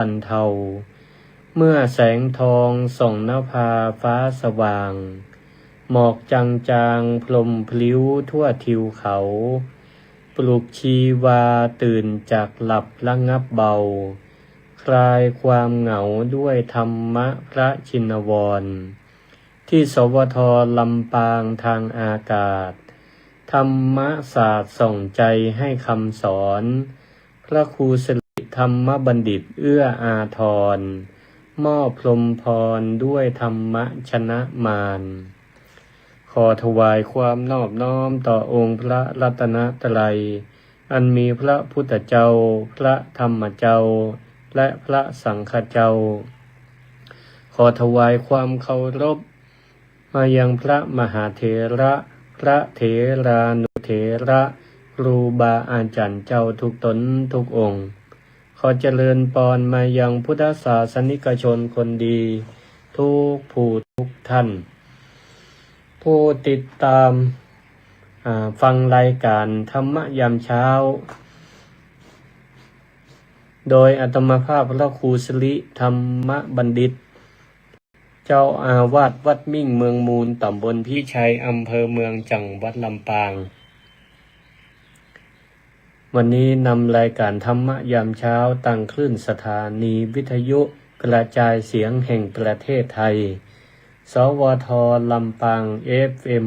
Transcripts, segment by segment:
บรรเทาเมื่อแสงทองส่องนภาฟ้าสว่างหมอกจางๆพรมพลิ้วทั่วทิวเขาปลุกชีวาตื่นจากหลับระงับเบาคลายความเหงาด้วยธรรมะพระชินวรที่สวทลำปางทางอากาศธรรมศาสตร์ส่องใจให้คำสอนพระครูสิริธรรมบัณฑิตเอื้ออาทรมอบพรหมพรด้วยธรรมะชนะมารขอถวายความนอบน้อมต่อองค์พระรัตนตรัยอันมีพระพุทธเจ้าพระธรรมเจ้าและพระสังฆเจ้าขอถวายความเคารพมายังพระมหาเถระพระเถรานุเถระครูบาอาจารย์เจ้าทุกตนทุกองค์ขอเจริญพรมายังพุทธศาสนิกชนคนดีทุกผู้ทุกท่านผู้ติดตามฟังรายการธรรมยามเช้าโดยอาตมาภาพพระครูสิริธรรมบัณฑิตเจ้าอาวาสวัดมิ่งเมืองมูลตำบลพิชัยอำเภอเมืองจังหวัดลำปางวันนี้นำรายการธรรมยามเช้าตั้งคลื่นสถานีวิทยุกระจายเสียงแห่งประเทศไทยสวทลำปาง FM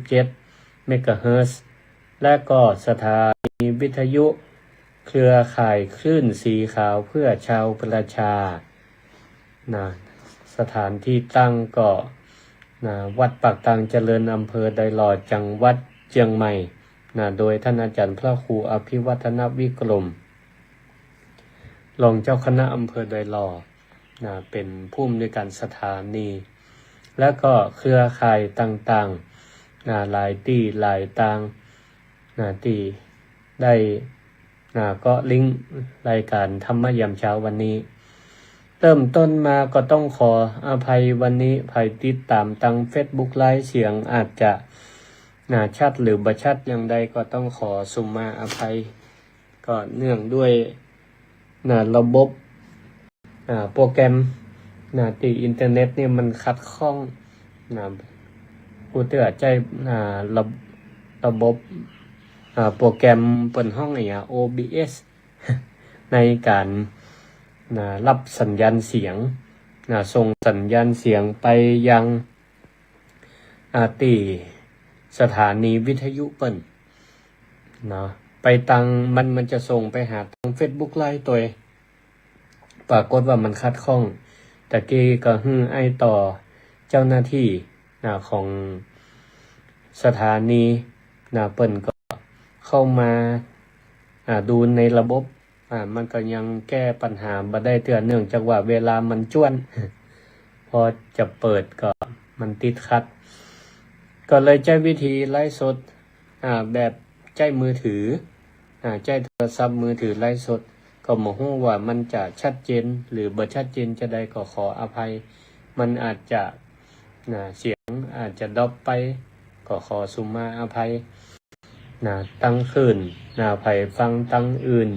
97 เมกะเฮิรตซ์ และก็สถานีวิทยุเครือข่ายคลื่นสีขาวเพื่อชาวประชาสถานที่ตั้งก็วัดปากตังเจริญอำเภอไดหลอดจังหวัดเชียงใหม่โดยท่านอาจารย์พระครูอภิวัฒนวิกรมรองเจ้าคณะอำเภอไดหลอดเป็นผู้อำนวยการสถานีและก็เครือข่ายต่างๆหลายที่หลายต่างที่ได้ก็ลิงก์รายการธรรมยามเช้าวันนี้เริ่มต้นมาก็ต้องขออภัยวันนี้ใครติดตามทาง Facebook ไลฟ์เสียงอาจจะชัดหรือบ่ชัดอย่างใดก็ต้องขอสุมาอภัยก็เนื่องด้วยระบบโปรแกรมที่อินเทอร์เน็ตนี่มันขัดข้องผู้เตือใจระบบโปรแกรมเปิดห้องOBS ในการรับสัญญาณเสียงส่งสัญญาณเสียงไปยังที่สถานีวิทยุเปิ่นไปตังมันจะส่งไปหาทาง Facebook ไลฟ์ตัวปรากฏว่ามันขัดข้องตะกี้ก็ไอ้ต่อเจ้าหน้าที่ของสถานีเปิ่นก็เข้ามาดูในระบบมันก็ยังแก้ปัญหาบ่ได้เทื่อเนื่องจากว่าเวลามันจ้วนพอจะเปิดก็มันติดขัดก็เลยใช้วิธีไลฟ์สดแบบใช้มือถือใช้โทรศัพท์มือถือไลฟ์สดก็บ่ฮู้ว่ามันจะชัดเจนหรือบ่ชัดเจนจะได้ก็ขออภัยมันอาจจะเสียงอาจจะดรอปไปก็ขอสุมาอภัยตั้งคืนไผฟังตั้งอื่น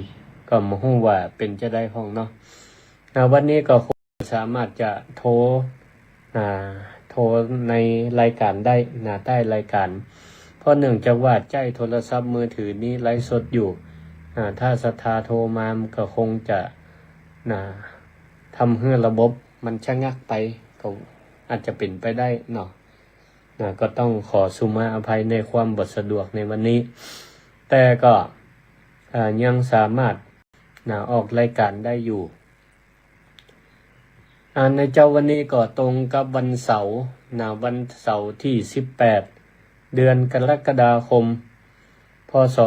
ก็บ่ฮู้ว่าเป็นจะได้ห้องเนาะวันนี้ก็คงสามารถจะโทรในรายการได้ใต้รายการเพราะเนื่องจากว่าใช้โทรศัพท์มือถือนี้ไลฟ์สดอยู่ถ้าศรัทธาโทรมามันก็คงจะทำให้ระบบมันชะงักไปก็อาจจะเป็นไปได้เนาะก็ต้องขอสุมาอภัยในความบ่สะดวกในวันนี้แต่ก็ยังสามารถออกรายการได้อยู่ในเจ้าวันนี้ก็ตรงกับวันเสาร์ที่18เดือนกรกฎาคมพ.ศ.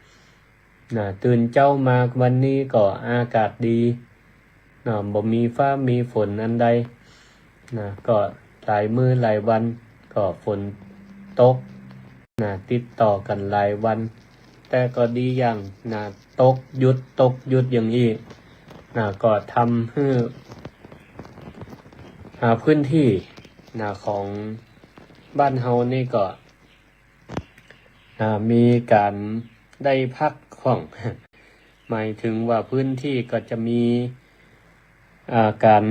2569ตื่นเจ้ามาวันนี้ก็อากาศดีบ่มีฟ้ามีฝนอันใดก็หลายมื้อหลายวันก็ฝนตกติดต่อกันหลายวันแต่ก็ดีอย่างตกหยุดอย่างนี้ก็ทำให้พื้นที่ของบ้านเฮานี่ก็มีการได้พักผ่อน หมายถึงว่าพื้นที่ก็จะมีการ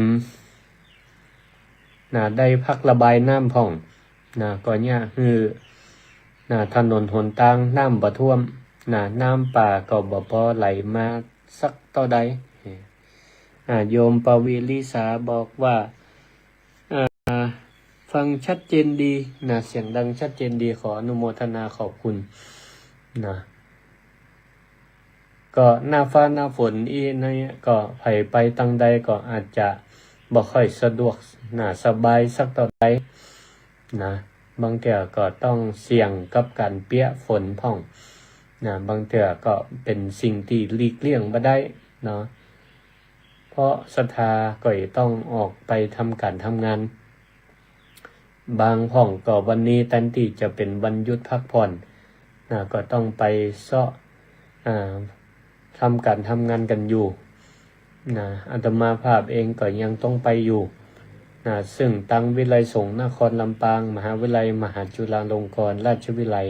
ได้พักระบายน้ำพ่องก็เนี่ยคือถนนหนทางน้ำบ่ท่วมน้ำป่าก็บ่พอไหลมาสักต่อใดโยมปวีลิสาบอกว่าฟังชัดเจนดีเสียงดังชัดเจนดีขออนุโมทนาขอบคุณก็หน้าฟ้าหน้าฝนนี่ก็ไผไปตังใดก็อาจจะบ่ค่อยสะดวกสบายสักต่อใดบางเทื่อก็ต้องเสี่ยงกับการเปียกฝนพ่องบางเทื่อก็เป็นสิ่งที่หลีกเลี่ยงบ่ได้เพราะศรัทธาก็ต้องออกไปทำการทำงานบางพ่องก็วันนี้แทนที่จะเป็นวันหยุดพักผ่อนก็ต้องไปทำการทำงานกันอยู่อาตมาภาพเองก็ยังต้องไปอยู่ซึ่งตั้งวิไลสงฆ์นครลำปางมหาวิทยาลัยมหาจุฬาลงกรณราชวิทยาลัย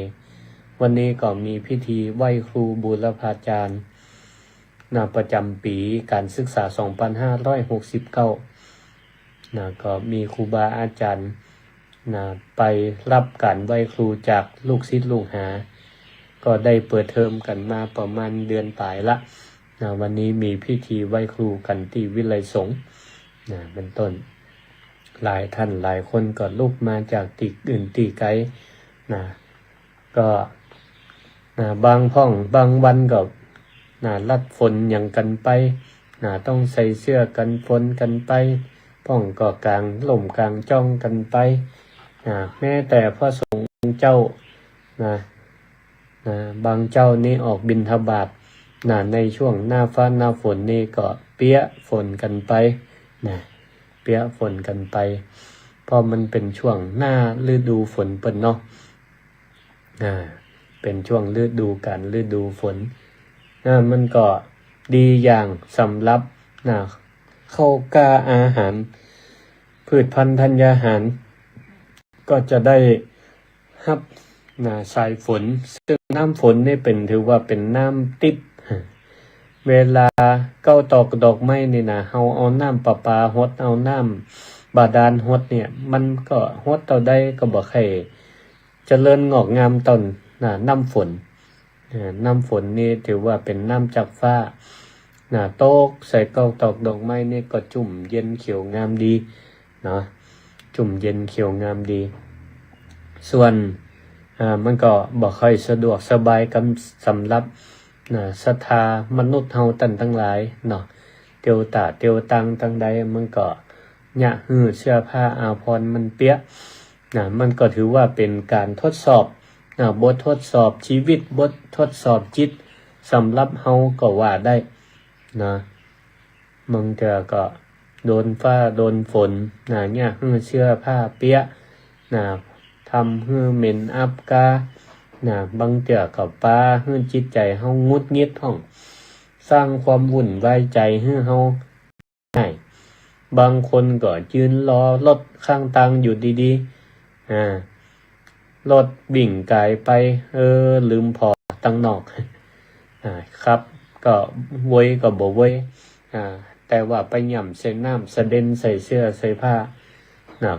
วันนี้ก็มีพิธีไหว้ครูบูรพาจารย์ประจำปีการศึกษา 2569ก็มีครูบาอาจารย์ไปรับการไหว้ครูจากลูกศิษย์ลูกหาก็ได้เปิดเทอมกันมาประมาณเดือนปลายละวันนี้มีพิธีไหว้ครูกันที่วิไลสงฆ์เป็นต้นหลายท่านหลายคนก็ลุกมาจากติกอื่นตีไกลก็บางห้องบางวันก็ลัดฝนอย่างกันไปต้องใส่เสื้อกันฝนกันไปพ่องก็กลางล่มกลางจ้องกันไปแม้แต่พระสงฆ์เจ้าบางเจ้านี่ออกบิณฑบาตในช่วงหน้าฟ้าหน้าฝนนี่ก็เปียกฝนกันไปเปียกฝนกันไปเพราะมันเป็นช่วงหน้าฤดูฝนเปิ้นเนาะเป็นช่วงฤดูฝนมันก็ดีอย่างสำหรับเข้ากล้าอาหารพืชพันธุ์ธัญญาหารก็จะได้รับสายฝนซึ่งน้ำฝนนี่ถือว่าเป็นน้ำติดเวลาเก้าตอกดอกไม้นี่เฮาเอาน้ำประปาฮดเอาน้ำบาดาลฮดเนี่ยมันก็ฮดต่อได้ก็บ่ค่อยเจริญงอกงามต้นน้ำฝนนี่ถือว่าเป็นน้ำจากฟ้าโตกใส่เก้าตอกดอกไม้นี่ก็จุ่มเย็นเขียวงามดีจุ่มเย็นเขียวงามดีส่วนมันก็บ่ค่อยสะดวกสบายกันสำหรับศรัทธามนุษย์เฮาทั้งหลายเตียวตาเตียวตังทั้งใดมันก็เสื้อผ้าอาภรณ์มันเปียกมันก็ถือว่าเป็นการทดสอบบททดสอบชีวิตบททดสอบจิตสำหรับเฮาก็ว่าได้บางเทื่อก็โดนฟ้าโดนฝนเสื้อผ้าเปียกทำให้เหม็นอับกาบางเทื่อก็ปาให้จิตใจเฮางุดงิดห้องสร้างความวุ่นวายใจให้เฮาง่ายบางคนก็ยืนรอรถข้างทางอยู่ดีๆรถบิ่งไกลไปลืมพอตั้งนอกครับก็โวยก็บ่โวยแต่ว่าไปย่ำใส่น้ำสะเด็นใส่เสื้อใส่ผ้า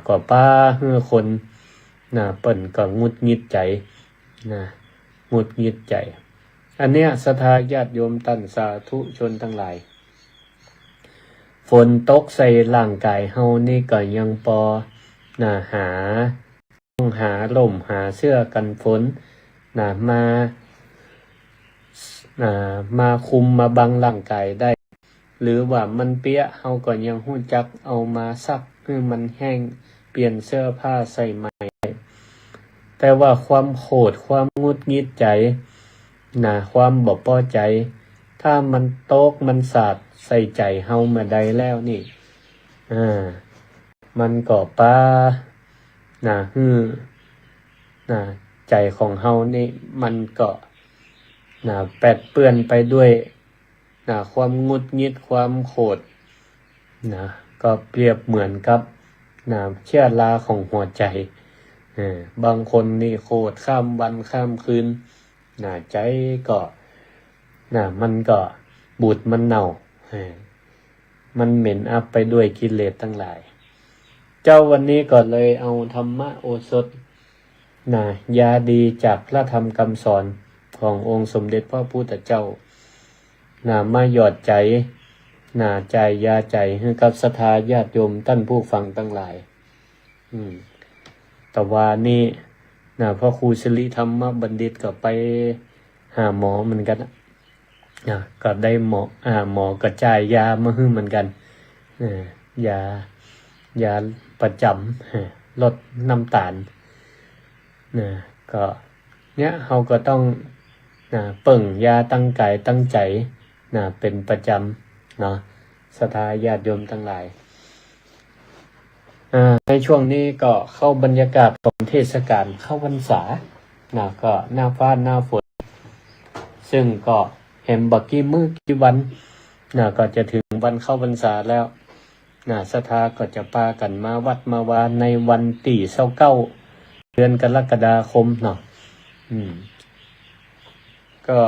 ก็ป้าให้คนเปิ่นก็งุดงิดใจงุดงิดใจอันเนี้ยศรัทธาญาติโยมท่านสาธุชนทั้งหลายฝนตกใส่ร่างกายเฮานี่ก็ยังพอต้องหาล่มหาเสื้อกันฝนมาคุมมาบังร่างกายได้หรือว่ามันเปียกเฮาก็ยังฮู้จักเอามาซักให้มันแห้งเปลี่ยนเสื้อผ้าใส่ใหม่แต่ว่าความโกรธความงุดงิดใจความบ่พอใจถ้ามันโตกมันสาดใส่ใจเฮามาใดแล้วนี่มันก็ใจของเฮานี่มันก็แปดเปื้อนไปด้วยความงุดงิดความโกรธก็เปรียบเหมือนกับเชื้อราของหัวใจบางคนนี่โกรธข้ามวันข้ามคืนใจก็มันก็ บูดมันเน่ามันเหม็นอับไปด้วยกิเลสทั้งหลายเจ้าวันนี้ก็เลยเอาธรรมะโอสถยาดีจากพระธรรมคำสอนขององค์สมเด็จพระพุทธเจ้ามาหยอดใจใจยาใจให้กับศรัทธาญาติโยมท่านผู้ฟังทั้งหลายแต่ว่านี่พระครูสิริธรรมบัณฑิตก็ไปหาหมอเหมือนกันก็ได้หมอกระจายยามาให้เหมือนกันยาประจำลดน้ำตาลก็เนี่ยเราก็ต้องเปิ่งยาตั้งกายตั้งใจเป็นประจำเนาะศรัทธาญาติโยมทั้งหลายในช่วงนี้ก็เข้าบรรยากาศของเทศกาลเข้าพรรษาก็หน้าฟ้าหน้าฝนซึ่งก็เห็นบักกี้มือกี่วันก็จะถึงวันเข้าพรรษาแล้วศรัทธาก็จะพากันมาวัดมาวาในวันที่29เดือนกรกฎาคมเนาะก็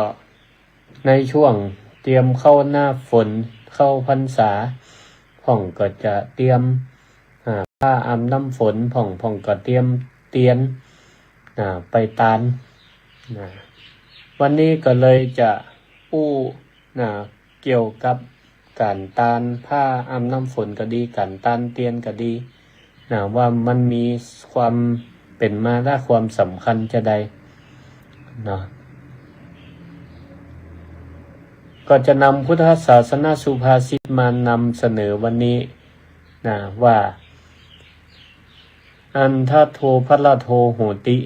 ในช่วงเตรียมเข้าหน้าฝนเข้าพรรษาพ่องก็จะเตรียมผ้าอาบน้ำฝนพ่องก็เตรียมเตียนไปตาลวันนี้ก็เลยจะเกี่ยวกับการตาลผ้าอาบน้ำฝนก็ดีการตาลเตียนก็ดีว่ามันมีความเป็นมาและความสำคัญจะใดก็จะนำพุทธศาสนาสุภาษิตมานำเสนอวันนี้ว่าอันทโทพละโทโหติ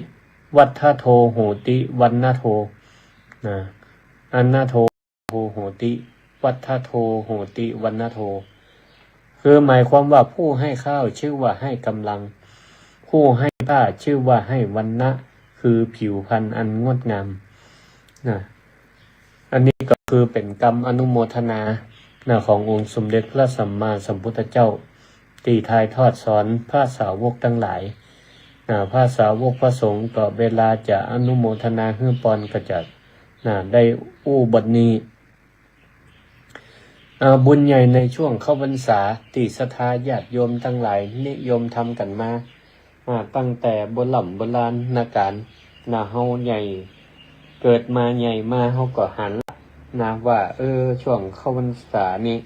วัฏโทโหติวันนาโทอันนาโทโหติวัฏโทโหติวันนาโทคือหมายความว่าผู้ให้ข้าวชื่อว่าให้กำลังผู้ให้ผ้าชื่อว่าให้วันนะคือผิวพรรณอันงดงามอันนี้ก็คือเป็นกรรมอนุโมทนาขององค์สมเด็จพระสัมมาสัมพุทธเจ้าที่ถ่ายทอดสอนพระสาวกทั้งหลายพระสาวกพระสงฆ์ก็เวลาจะอนุโมทนาฮื้อปอนก็จะได้บทนี้บุญใหญ่ในช่วงเข้าพรรษาที่ศรัทธาญาติโยมทั้งหลายนิยมทำกันมาตั้งแต่โบราณการเฮาใหญ่เกิดมาใหญ่มาเฮาก็หันว่าช่วงเข้าพรรษานี้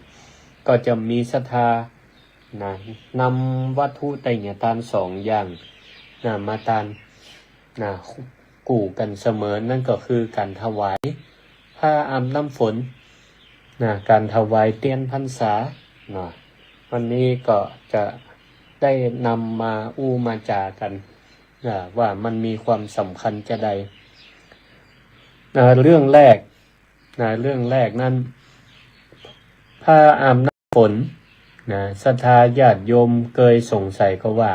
ก็จะมีศรัทธานำวัตถุไตรยทาน2อย่างมาทานกู่กันเสมอนั่นก็คือการถวายผ้าอาบน้ำฝนการถวายเตียนพรรษาวันนี้ก็จะได้นำมามาจากันว่ามันมีความสำคัญจะใดเรื่องแรกนั้นผ้าอาบน้ำฝนศรัทธาญาติโยมเคยสงสัยก็ว่า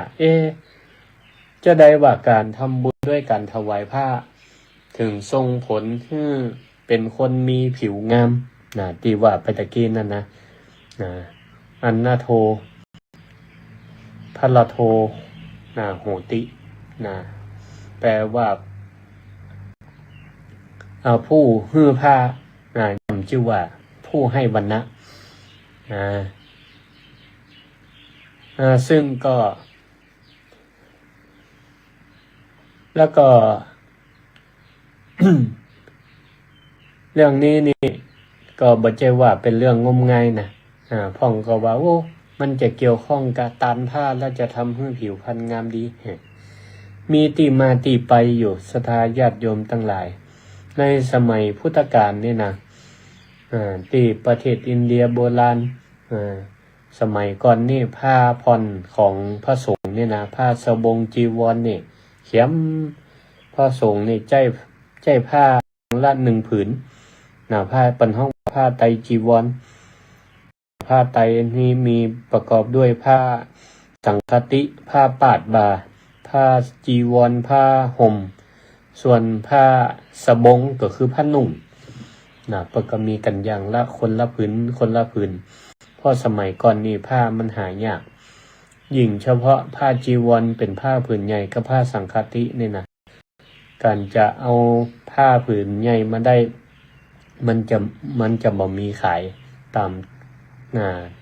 จะได้ว่าการทำบุญด้วยการถวายผ้าถึงส่งผลให้เป็นคนมีผิวงามที่ว่าไปตะกี้นั่นอันนาโทพละโทโหติแปลว่าผู้ฮื้อผ้าจำชื่อว่าผู้ให้วรรณะซึ่งก็แล้วก็ เรื่องนี้นี่ก็บ่ใช่ว่าเป็นเรื่องงมงายพ่องก็ว่ามันจะเกี่ยวข้องกับตาลผ้าแล้วจะทำให้ผิวพรรณงามดีมีที่มาที่ไปอยู่ศรัทธาญาติโยมทั้งหลายในสมัยพุทธกาลนี่ที่ประเทศอินเดียโบราณสมัยก่อนนี่ผ้าผ่อนของพระสงฆ์นี่ผ้าสบงจีวรนี่เขียมพระสงฆ์นี่ใจผ้าละ1ผืนผ้าเป็นห้องผ้าไตรจีวรผ้าไตรนี้มีประกอบด้วยผ้าสังฆติผ้าปาดบ่าผ้าจีวรผ้าห่มส่วนผ้าสบงก็คือผ้านุ่งก็มีกันอย่างละคนละผืนเพราะสมัยก่อนนี่ผ้ามันหายากยิ่งเฉพาะผ้าจีวรเป็นผ้าผืนใหญ่กับผ้าสังฆตินี่การจะเอาผ้าผืนใหญ่มาได้ มันจะบ่มีขายตาม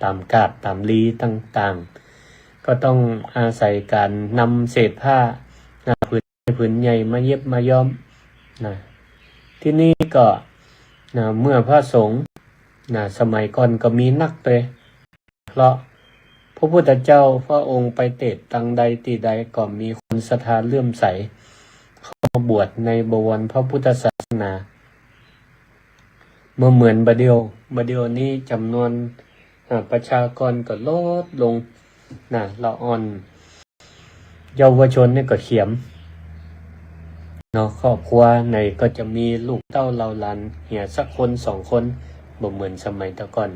ตามกาดตามลีต่างๆก็ต้องอาศัยการนำเศษผ้าผืนใหญ่มาเย็บมาย้อมที่นี่ก็เมื่อพระสงฆ์สมัยก่อนก็มีนักเลยเพราะพระพุทธเจ้าพระองค์ไปเตศตังใดที่ใดก็มีคนศรัทธาเลื่อมใสเข้ามาบวชในบวรพระพุทธศาสนาเมื่อเหมือนบัดเดียวนี้จำนวนประชากรก็ลดลงละอ่อนเยาวชนนี่ก็เขียมครอบครัวไหนก็จะมีลูกเต้าเหล่าหลานเหี่ยสักคน2 คนบ่เหมือนสมัยแต่ก่อน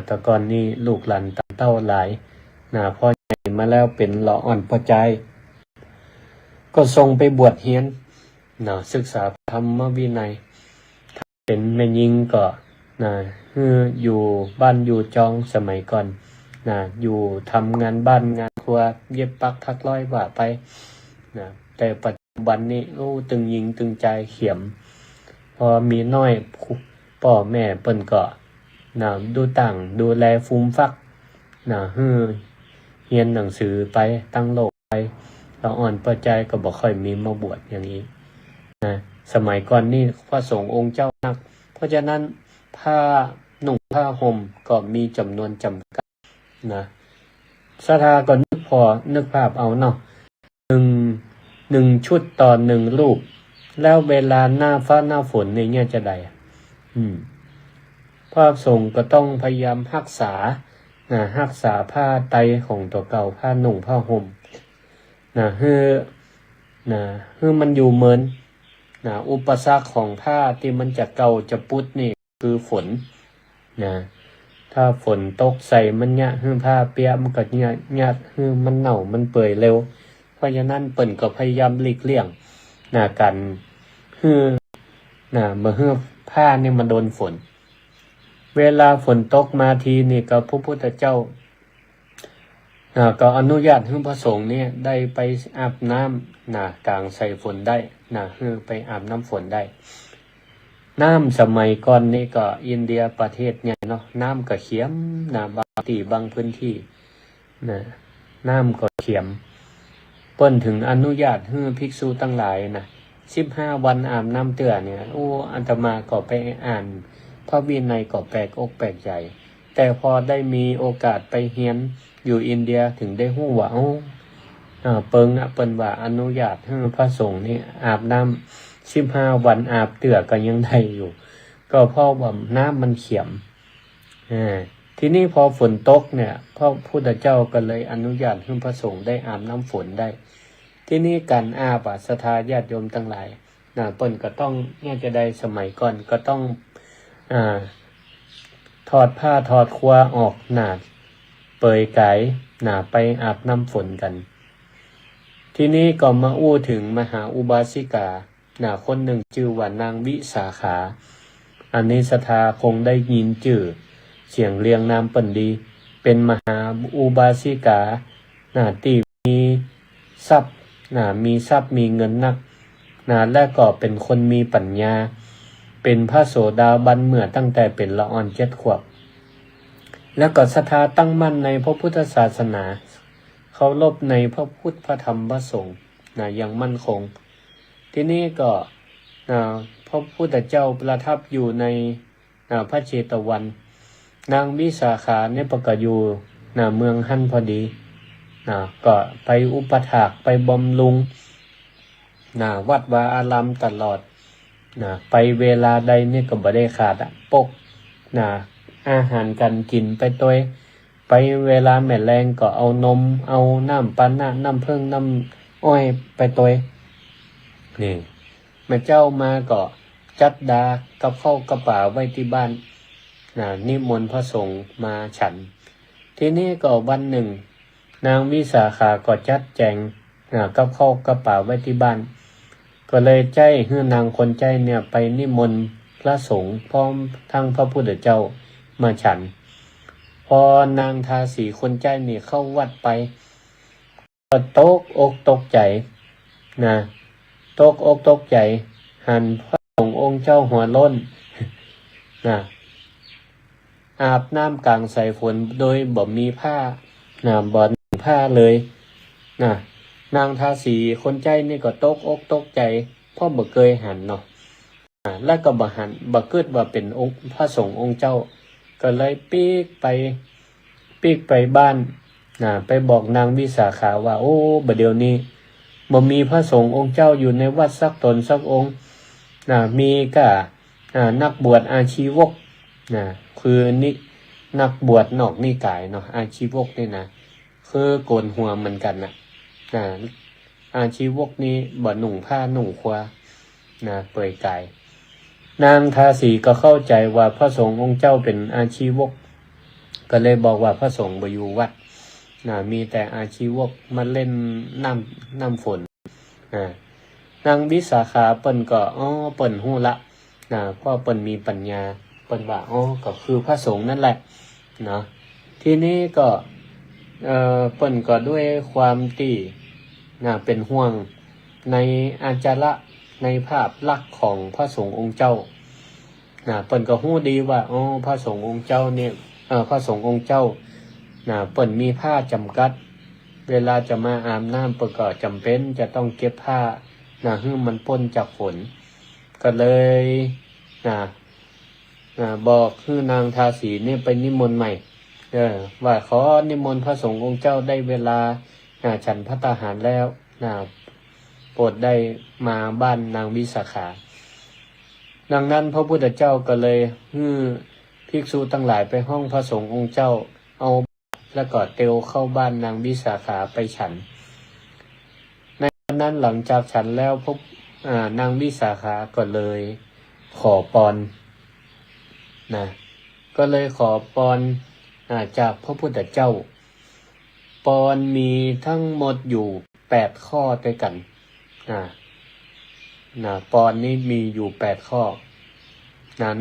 แต่ก่อนนี่ลูกหลานเต้าหลายพ่อใหญ่มาแล้วเป็นละอ่อนพอใจก็ส่งไปบวชเฮียนศึกษาธรรมวินัยเป็นแม่ยิงก็อยู่บ้านอยู่จองสมัยก่อนอยู่ทำงานบ้านงานครัวเย็บปักถักร้อยว่าไปแต่ปัจจุบันนี้ตึงยิงตึงใจเขียมพอมีน้อยพ่อแม่เปิ้นก็ดูแลฟูมฟักเรียนหนังสือไปตั้งโลกไปเราอ่อนประใจก็บ่ค่อยมีมาบวชอย่างนี้สมัยก่อนนี่พระสงฆ์องค์เจ้านักเพราะฉะนั้นผ้านุ่งผ้าห่มก็มีจำนวนจำกัดศรัทธาก็นึกภาพเอาเนาะหนึ่งชุดต่อ1 รูปแล้วเวลาหน้าฟ้าหน้าฝนเนี่ยจะได้พระสงฆ์ก็ต้องพยายามรักษาผ้าไตรของตัวเก่าผ้านุ่งผ้าห่มให้มันอยู่เหมือนอุปสรรคของผ้าที่มันจะเก่าจะปุดนี่คือฝนถ้าฝนตกใส่มันผ้าเปียกมันก็มันเน่ามันเปื่อยเร็วเพราะฉะนั้นเปิ่นก็พยายามหลีกเลี่ยงกันเมื่อผ้านี่มันโดนฝนเวลาฝนตกมาทีนี่ก็พระพุทธเจ้าก็อนุญาตให้พระสงฆ์เนี่ยได้ไปอาบน้ำกลางใส่ฝนได้ให้ไปอาบน้ำฝนได้น้ำสมัยก่อนนี่ก็อินเดียประเทศเนี่ยเนาะน้ำก็เขียมบางพื้นที่น้ำก็เขียมเปิ้นถึงอนุญาตให้ภิกษุทั้งหลาย15 วันอาบน้ำเตือเนี่ยอาตมาก็ไปอ่านพระวินัยก็แปลกอกแปลกใจแต่พอได้มีโอกาสไปเรียนอยู่อินเดียถึงได้รู้ว่าเปิ้นว่าอนุญาตให้พระสงฆ์นี่อาบน้ำ15 วันอาบเตือก็ยังได้อยู่ก็เพราะว่าน้ำมันเขียมทีนี้พอฝนตกเนี่ยพระพุทธเจ้าก็เลยอนุญาตให้พระสงฆ์ได้อาบน้ำฝนได้ที่นี่การอาบศรัทธาญาติโยมทั้งหลายเปิ้นก็ต้องจะได้สมัยก่อนก็ต้องถอดผ้าถอดครัวออกเปยกายไปอาบน้ำฝนกันที่นี้ก็มาถึงมหาอุบาสิกาคนหนึ่งชื่อว่านางวิสาขาอันนี้ศรัทธาคงได้ยินชื่อเสียงเรียงนามเปิ้นดีเป็นมหาอุบาสิกาที่มีทรัพย์มีเงินนักและก็เป็นคนมีปัญญาเป็นพระโสดาบันเมื่อตั้งแต่เป็นละอ่อน7 ขวบแล้วก็ศรัทธาตั้งมั่นในพระพุทธศาสนาเคารพในพระพุทธพระธรรมพระสงฆ์อย่างมั่นคงที่นี่ก็พระพุทธเจ้าประทับอยู่ในพระเชตวัน นางวิสาขาเนี่ยประกาศอยู่เมืองฮั่นพอดีก็ไปอุปถากไปบำรุงวัดวาอารามตลอดไปเวลาใดนี่ก็บ่ได้ขาดปกอาหารกันกินไปตัวไปเวลาแม่แรงก็เอานมเอาน้ำปันน้ำผึ้งน้ำอ้อยไปตัวนี่แม่เจ้ามาก็จัดดากับข้าวกระป๋าไว้ที่บ้านนิมนต์พระสงฆ์มาฉันทีนี้ก็วันหนึ่งนางวิสาขาก็จัดแจงกับข้าวกระป๋าไว้ที่บ้านก็เลยใจให้นางคนใจเนี่ยไปนิมนต์พระสงฆ์พร้อมทั้งพระพุทธเจ้ามาฉันพอนางทาสีคนใจนี่เข้าวัดไปก็ตกอกตกใจตกอกตกใจหันพระสงฆ์องค์เจ้าหัวล้น นะอาบน้ำกลางสายฝนโดยบ่มีผ้านะบ่นุ่งผ้าเลยนะนางทาสีคนใจนี่ก็ตกอกตกใจเพราะบ่เคยหันเนาะแล้วก็บ่หันบ่คิดว่าเป็นองค์พระสงฆ์องค์เจ้าก็เลยปีกไปบ้านไปบอกนางวิสาขาว่าโอ้บัดเดี๋ยวนี้บ่มีพระสงฆ์องค์เจ้าอยู่ในวัดสักตนสักองค์มีก็นักบวชอาชีวกคือนี่นักบวชนอกนิกายเนาะอาชีวกนี่นะคือโกนหัวเหมือนกันอาชีวกนี้บ่นุ่งผ้านุ่งขวาเปลือยกายนางทาสีก็เข้าใจว่าพระสงฆ์องค์เจ้าเป็นอาชีวกก็เลยบอกว่าพระสงฆ์บ่อยู่วัดมีแต่อาชีวกมาเล่นน้ำฝนนางวิสาขาเปิ้นก็เปิ้นฮู้ละเพราะเปิ้นมีปัญญาเปิ้นว่าก็คือพระสงฆ์นั่นแหละเนาะทีนี้ก็เปิ้นก็ด้วยความที่เป็นห่วงในอาจาระในภาพลักษณ์ของพระสงฆ์องค์เจ้าเปิ้นก็ฮู้ดีว่าพระสงฆ์องค์เจ้าเนี่ยพระสงฆ์องค์เจ้าเปิ้นมีผ้าจำกัดเวลาจะมาอาบน้ำเปิ้นก็จำเป็นจะต้องเก็บผ้าให้มันพ้นจากฝนก็เลยบอกคือนางทาสีเนี่ยไปนิมนต์ใหม่ว่าขอนิมนต์พระสงฆ์องค์เจ้าได้เวลาฉันภัตตาหารแล้วโปรดได้มาบ้านนางวิสาขาดังนั้นพระพุทธเจ้าก็เลยภิกษุทั้งหลายไปห้องพระสงฆ์องค์เจ้าเอาแล้วก็เตียวเข้าบ้านนางวิสาขาไปฉันในวันนั้นหลังจากฉันแล้วนางวิสาขาก็เลยขอพรก็เลยขอพรจากพระพุทธเจ้าพรมีทั้งหมดอยู่8ข้อด้วยกันพรนี้มีอยู่8ข้อ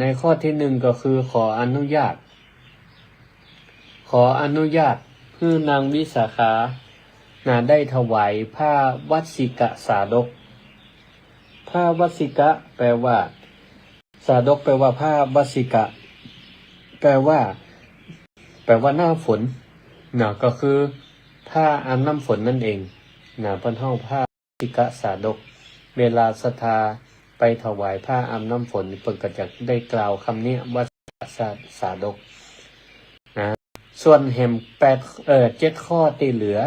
ในข้อที่1ก็คือขออนุญาตให้นางวิสาขาได้ถวายผ้าวัสสิกสาดกผ้าวัสสิกะแปลว่าสาดกแปลว่าผ้าวัสสิกะแปลว่าหน้าฝนก็คือผ้าอาบน้ำฝนนั่นเองเพิ่นเฮาผ้าวัสสิกะสาดกเวลาศรัทธาไปถวายผ้าอาบน้ำฝนเพิ่นก็จะได้กล่าวคำนี้วัสสิกะสาดกส่วนแห่ม7ข้อที่เหลือ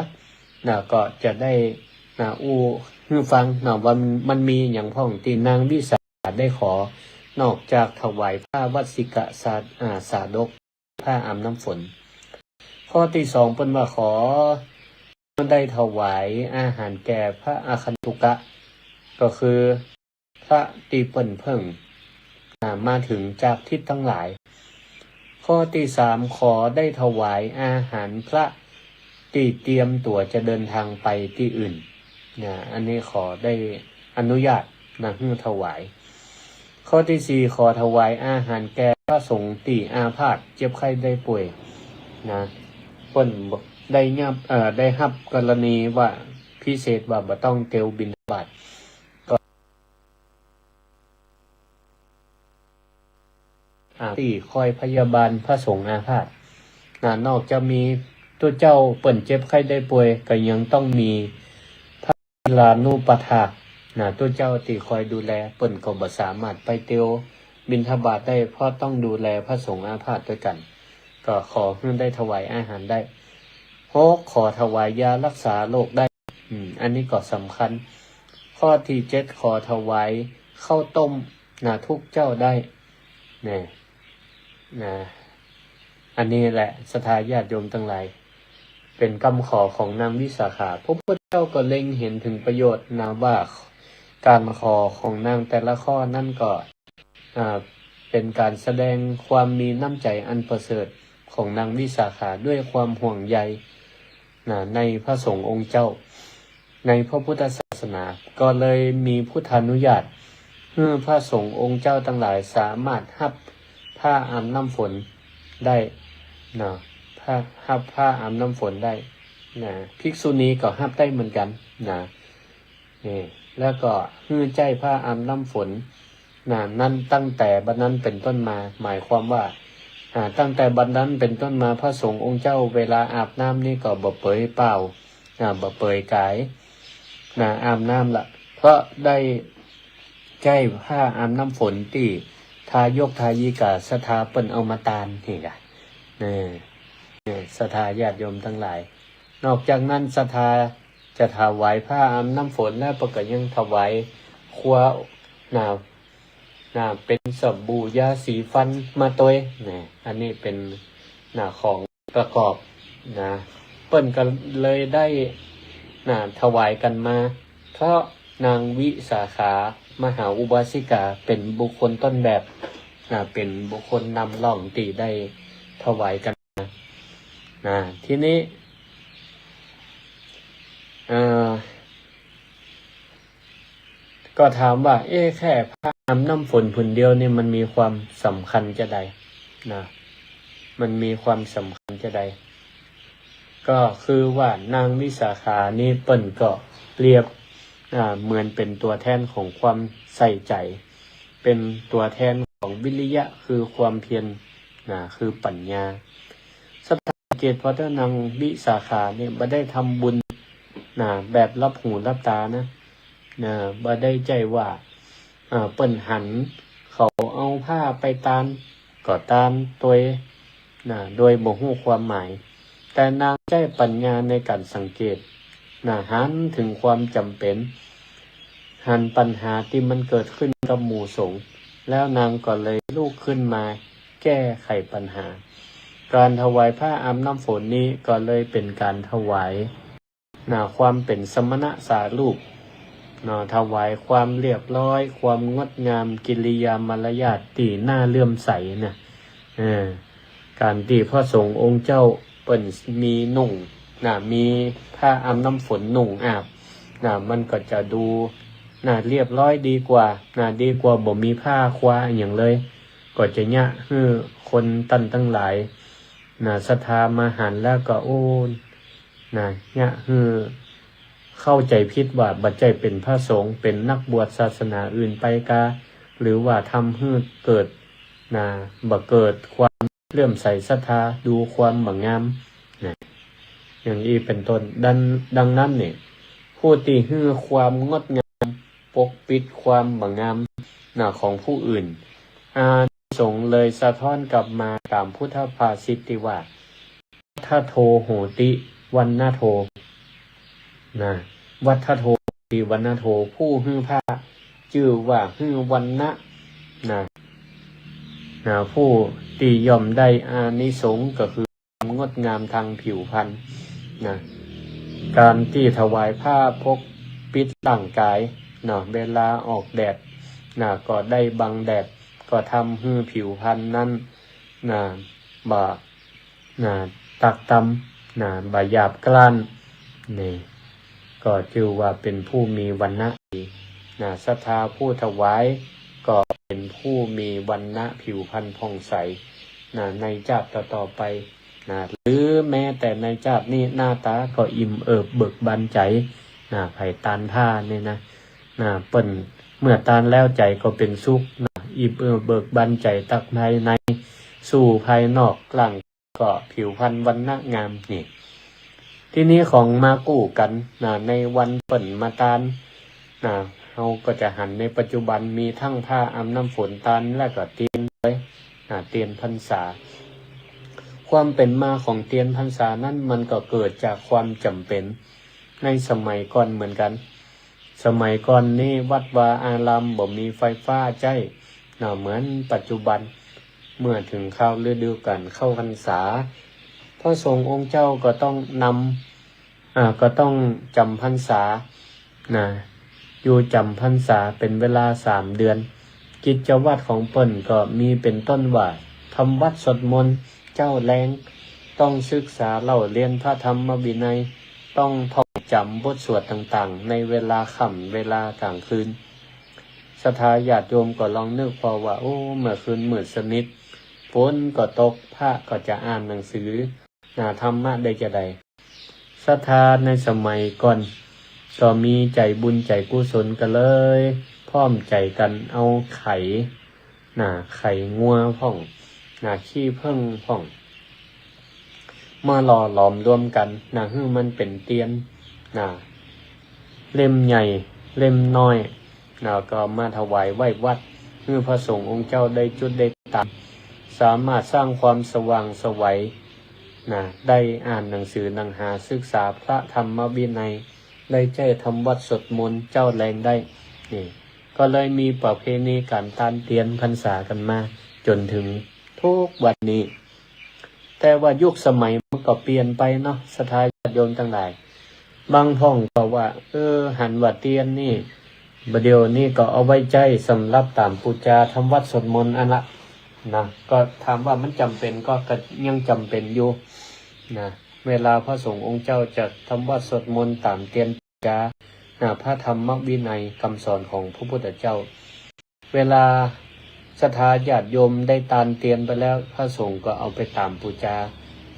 ก็จะได้ให้ฟังว่ามันมีอย่างพ่องที่นางวิสาขาได้ขอนอกจากถวายผ้าวัสสิกะสาดกผ้าอาบน้ำฝนข้อที่2เพิ่นว่าขอได้ถวายอาหารแก่พระอาคันตุกะก็คือพระที่เปิ้นเพิ่งมาถึงจากทิศทั้งหลายข้อที่3ขอได้ถวายอาหารพระที่เตรียมตัวจะเดินทางไปที่อื่นอันนี้ขอได้อนุญาตให้ถวายข้อที่4ขอถวายอาหารแก่พระสงฆ์ที่อาพาธเจ็บไข้ได้ป่วยเพิ่นได้รับกรณีว่าพิเศษว่าบ่ต้องเตวบิณฑบาตที่คอยพยาบาลพระสงฆ์อาพาธนอกจะมีตัวเจ้าเปิ้นเจ็บไข้ได้ป่วยก็ยังต้องมีพระลานุปถากตัวเจ้าที่คอยดูแลเปิ้นก็บ่สามารถไปเตวบิณฑบาตได้เพราะต้องดูแลพระสงฆ์อาพาธด้วยกันก็ขอให้ได้ถวายอาหารได้ขอถวายยารักษาโรคได้อันนี้ก็สำคัญข้อที่7ขอถวายข้าวต้มทุกเจ้าได้อันนี้แหละศรัทธาญาติโยมทั้งหลายเป็นคำขอของนางวิสาขาพระพุทธเจ้าก็เล็งเห็นถึงประโยชน์ว่าการขอของนางแต่ละข้อนั่นก็เป็นการแสดงความมีน้ำใจอันประเสริฐของนางวิสาขาด้วยความห่วงใยในพระสงฆ์องค์เจ้าในพระพุทธศาสนาก็เลยมีพุทธานุญาตให้พระสงฆ์องค์เจ้าทั้งหลายสามารถรับผ้าอาบน้ำฝนได้รับผ้าอาบน้ำฝนได้ภิกษุณีก็รับได้เหมือนกันแล้วก็ให้ใจผ้าอาบน้ำฝน นั่นตั้งแต่บัดนั้นเป็นต้นมาหมายความว่าตั้งแต่บัดนั้นเป็นต้นมาพระสงฆ์องค์เจ้าเวลาอาบน้ำนี่ก็บ่เปยเปล่าบ่เปยกายอาบน้ำละเพราะได้ใช้ผ้าอาบน้ำฝนที่ทายกทายิกาสถาเปิ้นเอามาตานนี่กะสถาญาติโยมทั้งหลายนอกจากนั้นสถาจะถวายผ้าอาบน้ำฝนและประกอบยังถวายครัวเป็นสบู่ยาสีฟันมาตวยอันนี้เป็นของประกอบเปิ้นก็เลยได้ถวายกันมาเพราะนางวิสาขามหาอุบาสิกาเป็นบุคคลต้นแบบเป็นบุคคลนำร่องตีได้ถวายกันมาทีนี้ก็ถามว่าแค่พระอาบน้ำฝนผุนเดียวนี่มันมีความสำคัญจะใดมันมีความสำคัญจะใดก็คือว่านางวิสาขานี่เปิ้นก็เปรียบเหมือนเป็นตัวแทนของความใส่ใจเป็นตัวแทนของวิริยะคือความเพียรคือปัญญาสังเกตเพราะถ้านางวิสาขาเนี่ยบ่ได้ทำบุญแบบรับหูรับตาบ่ได้ใจว่าเปิ้นหันเขาเอาผ้าไปตานก็ตานตัวโดยบ่ฮู้ความหมายแต่นางใช้ปัญญาในการสังเกตหันถึงความจำเป็นหันปัญหาที่มันเกิดขึ้นกับหมู่สงฆ์แล้วนางก็เลยลุกขึ้นมาแก้ไขปัญหาการถวายผ้าอาบน้ำฝนนี้ก็เลยเป็นการถวายความเป็นสมณะสารูปถวายความเรียบร้อยความงดงามกิริยามารยาทที่น่าเลื่อมใสการที่พระสงฆ์องค์เจ้าเปิ้นมีนุ่งมีผ้าอาบน้ำฝนนุ่งอาบมันก็จะดูเรียบร้อยดีกว่าดีกว่าบ่มีผ้าคว้าอย่างเลยก็จะยะคนตั้งหลายศรัทธามาหันแล้วก็ยะเข้าใจผิดว่าบัดใจเป็นพระสงฆ์เป็นนักบวชศาสนาอื่นไปกาหรือว่าทำให้เกิดบ่เกิดความเลื่อมใสศรัทธาดูความบ่งามอย่างนี้เป็นต้นดังนั้นเนี่ยผู้ที่ให้ความงดงามปกปิดความบ่งามของผู้อื่นสงฆ์เลยสะท้อนกลับมาตามพุทธภาษิตที่ว่าทัทโทโหติวันนาโทวัฏโทติวันนาโทผู้ฮื้อผ้าชื่อว่าฮื้อวันนะผู้ที่ย่อมได้อานิสงส์ก็คือความงดงามทางผิวพรรณการที่ถวายผ้าพกปิดร่างกายเวลาออกแดดก็ได้บังแดดก็ทำให้ผิวพรรณนั้นตักตำบ่หยาบกร้านนี่ก็ชื่อว่าเป็นผู้มีวรรณะดีศรัทธาผู้ถวายก็เป็นผู้มีวรรณะผิวพรรณผ่องใสในชาติต่อไปหรือแม้แต่ในชาตินี้หน้าตาก็อิ่มเอิบเบิกบานใจไผ่ตานผ้าเนี่ยเปิ้นเมื่อตานแล้วใจก็เป็นสุขอิ่มเอิบเบิกบานใจตักภายในสู่ภายนอกกลางก็ผิวพรรณวรรณะงามนี่ที่นี้ของมากู้กันในวันเปิ้นมาตานเราก็จะหันในปัจจุบันมีทั้งผ้าอาบน้ำฝนตานและก็เตียนเลยเตียนพรรษาความเป็นมาของเตียนพรรษานั้นมันก็เกิดจากความจำเป็นในสมัยก่อนเหมือนกันสมัยก่อนนี่วัดวาอารามบ่มีไฟฟ้าใช้เหมือนปัจจุบันเมื่อถึงเข้าฤดูกาลเข้าพรรษาพระสงฆ์องค์เจ้าก็ต้องก็ต้องจำพรรษาอยู่จำพรรษาเป็นเวลา3 เดือนกิจวัตรของเปิ้นก็มีเป็นต้นว่าทำวัดสวดมนต์เจ้าแรงต้องศึกษาเล่าเรียนพระธรรมวินัยต้องท่องจำบทสวดต่างๆในเวลาค่ำเวลากลางคืนศรัทธาญาติโยมก็ลองนึกพอว่าเมื่อคืนมืดสนิทฝนก็ตกพระก็จะอ่านหนังสือธรรมะได้จะใดศรัทธาในสมัยก่อนก็มีใจบุญใจกุศลกันเลยพ พร้อมใจกันเอาไข่ไข่งัวพ่องขี้ผึ้งพ่องมาหล่อหลอมรวมกันให้มันเป็นเตียนเล่มใหญ่เล่มน้อยก็มาถวายไหว้วัดเพื่อพระสงฆ์องค์เจ้าได้จุดได้ตามสามารถสร้างความสว่างไสวได้อ่านหนังสือหนังหาศึกษาพระธรรมวินัยได้ใจทำวัดสวดมนต์เจ้าแรงได้นี่ก็เลยมีประเพณีการตานเตียนพรรษากันมาจนถึงทุกวันนี้แต่ว่ายุคสมัยมันก็เปลี่ยนไปเนาะศรัทธาญาติโยมทั้งหลายบางพ่องก็ว่าหันว่าเตียนนี่บเดียวนี่ก็เอาไว้ใจสำหรับตามปูจาทำวัดสวดมนต์อันละก็ถามว่ามันจำเป็นก็ยังจำเป็นอยู่เวลาพระสงฆ์องค์เจ้าจะทำวัดสวดมนต์ตามเตียนปูจาพระธรรมวินัยคำสอนของพระพุทธเจ้าเวลาศรัทธาญาติโยมได้ตานเตียนไปแล้วพระสงฆ์ก็เอาไปตามปูจา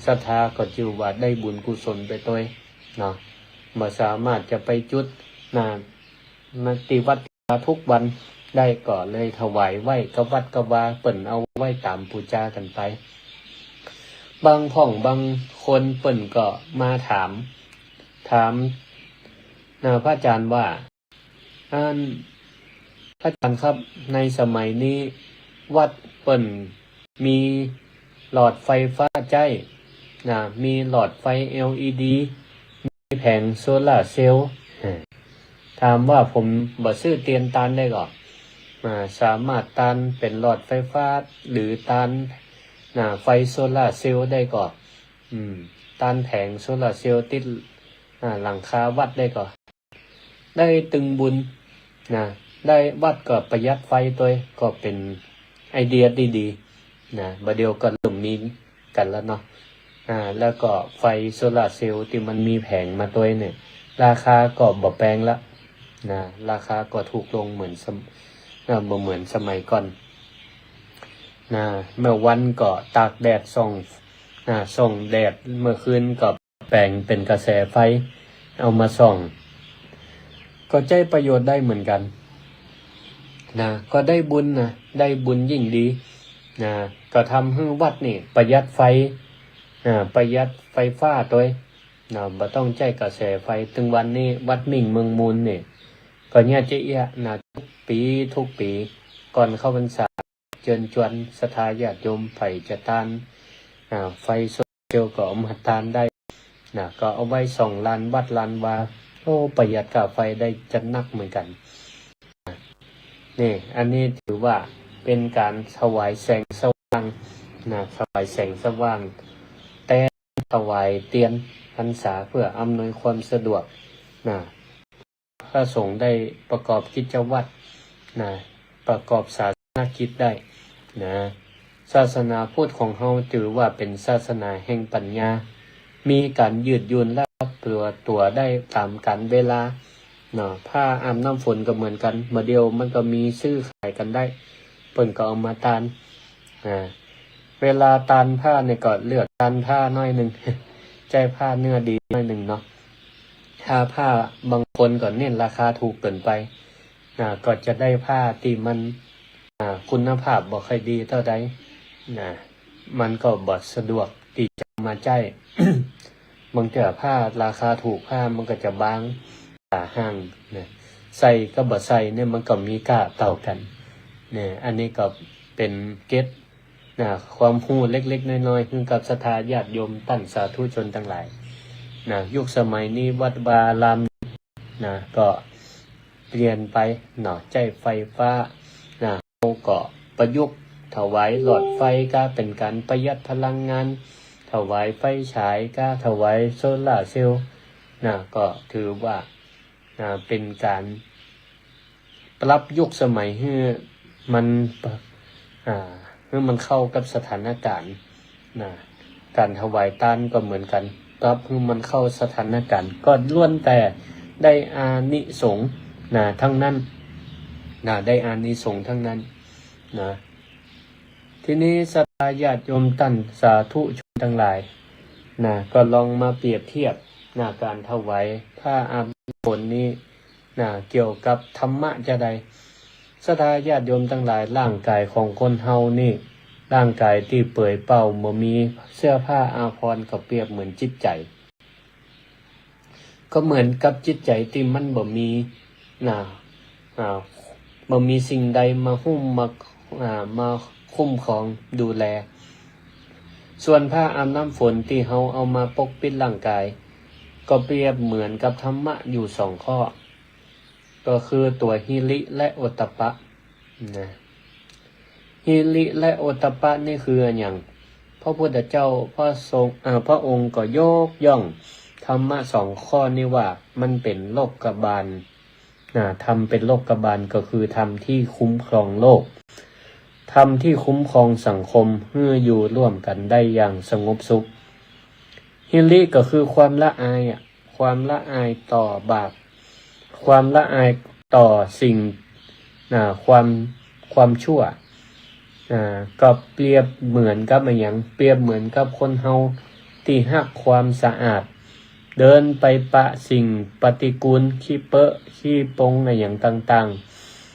ศรัทธาก็จิวว่าได้บุญกุศลไปตัวบ่สามารถจะไปจุดมาติวัดทุกวันได้ก็เลยถวายไหว้กับวัดกับวาเปิ่นเอาไหว้ตามปูจากันไปบางพ่องบางคนเปิ่นก็มาถามพระอาจารย์ว่าพระอาจารย์ครับในสมัยนี้วัดเปิ่นมีหลอดไฟฟ้าใจมีหลอดไฟ LED มีแผงโซล่าร์เซลล์ถามว่าผมบ่ซื้อเตียนตานได้ก่อนสามารถตานเป็นหลอดไฟฟ้าหรือตานไฟโซล่าร์เซลล์ได้ก่อนตานแผงโซล่าร์เซลล์ติดหลังคาวัดได้ก่อนได้ตึงบุญได้วัดก็ประหยัดไฟตัวก็เป็นไอเดียดีๆบัดเดียวก็เริ่มมีกันแล้วเนาะแล้วก็ไฟโซลาร์เซลล์ที่มันมีแผงมาตัวเนี่ยราคาก็บ่แพงละราคาก็ถูกลงเหมือนบ่เหมือนสมัยก่อนเมื่อวันก็ตากแดดส่องแดดเมื่อคืนก็แปลงเป็นกระแสไฟเอามาส่องก็ใช้ประโยชน์ได้เหมือนกันก็ได้บุญได้บุญยิ่งดีก็ทำให้วัดนี่ประหยัดไฟประหยัดไฟฟ้าตัวบ่ต้องใช้กระแสไฟถึงวันนี้วัดมิ่งเมืองมูลนี่ก็เนี่ยจะทุกปีก่อนเข้าพรรษาเชิญชวนศรัทธาญาติโยมไผจะตานไฟโซลาร์เซลล์ก็เอามาตานได้ก็เอาไว้ส่องลานวัดลานวาประหยัดค่าไฟได้จัดนักเหมือนกันนี่อันนี้ถือว่าเป็นการถวายแสงสว่างถวายแสงสว่างแต่ถวายเตียนพรรษาเพื่ออำนวยความสะดวกพระสงฆ์ได้ประกอบกิจวัตรประกอบศาสนกิจได้ศาสนาพุทธของเราถือว่าเป็นศาสนาแห่งปัญญามีการยืดหยุ่นและตัวได้ตามกาลเวลาผ้าอาบน้ำฝนก็เหมือนกันมาเดียวมันก็มีซื้อขายกันได้เปิ่นก็เอามาตานเวลาตานผ้าเนี่ยก็เลือกตานผ้าน้อยหนึ่ง ใจผ้าเนื้อดีน้อยหนึ่งเนาะถ้าผ้าบางคนก็เน้นราคาถูกเกินไปก็จะได้ผ้าที่มันคุณภาพบ่ค่อยดีเท่าใดมันก็บ่สะดวกที่จะมาใจ บางทีผ้าราคาถูกผ้ามันก็จะบางห่างใส่ก็บ่ใส่เนี่ยมันก็มีค่าเท่ากันอันนี้ก็เป็นเก็ตความรู้เล็กๆน้อยๆคือกับศรัทธาญาติโยมตั้งสาธุชนทั้งหลายยุคสมัยนี้วัดวารามก็เปลี่ยนไปใจไฟฟ้าเขาก็ประยุกต์ถวายหลอดไฟก็เป็นการประหยัดพลังงานถวายไฟฉายก็ถวายโซลาร์เซลล์ก็ถือว่าเป็นการปรับยุคสมัยให้มันเข้ากับสถานการณ์การถวายทานก็เหมือนกันปรับให้มันเข้าสถานการณ์ก็ล้วนแต่ได้อานิสงส์ทั้งนั้นได้อานิสงส์ทั้งนั้นทีนี้ศรัทธาญาติโยมตั้งสาธุชนทั้งหลายก็ลองมาเปรียบเทียบการถวายผ้าอาภรณ์นี้เกี่ยวกับธรรมะจะใด ศรัทธาญาติโยมทั้งหลายร่างกายของคนเฮานี่ร่างกายที่เปื่อยเปล่าบ่มีเสื้อผ้าอาภรณ์ก็เปรียบเหมือนจิตใจก็เหมือนกับจิตใจที่มันบ่มีบ่มีสิ่งใดมาหุ้มมาคุ้มครองดูแลส่วนผ้าอาบน้ำฝนที่เฮาเอามาปกปิดร่างกายก็เปรียบเหมือนกับธรรมะอยู่สองข้อก็คือตัวหิริและโอตตัปปะนะหิริและโอตตัปปะนี่คืออย่างพระพุทธเจ้าพระองค์ก็ยกย่องธรรมะสองข้อนี้ว่ามันเป็นโลกบาลธรรมเป็นโลกบาลก็คือธรรมที่คุ้มครองโลกธรรมที่คุ้มครองสังคมเพื่ออยู่ร่วมกันได้อย่างสงบสุขฮิริก็คือความละอายความละอายต่อบาปความละอายต่อสิ่งความชั่วก็เปรียบเหมือนกับเปรียบเหมือนกับคนเฮาที่รักความสะอาดเดินไปปะสิ่งปฏิกูลขี้เปอะขี้ปงอย่างต่าง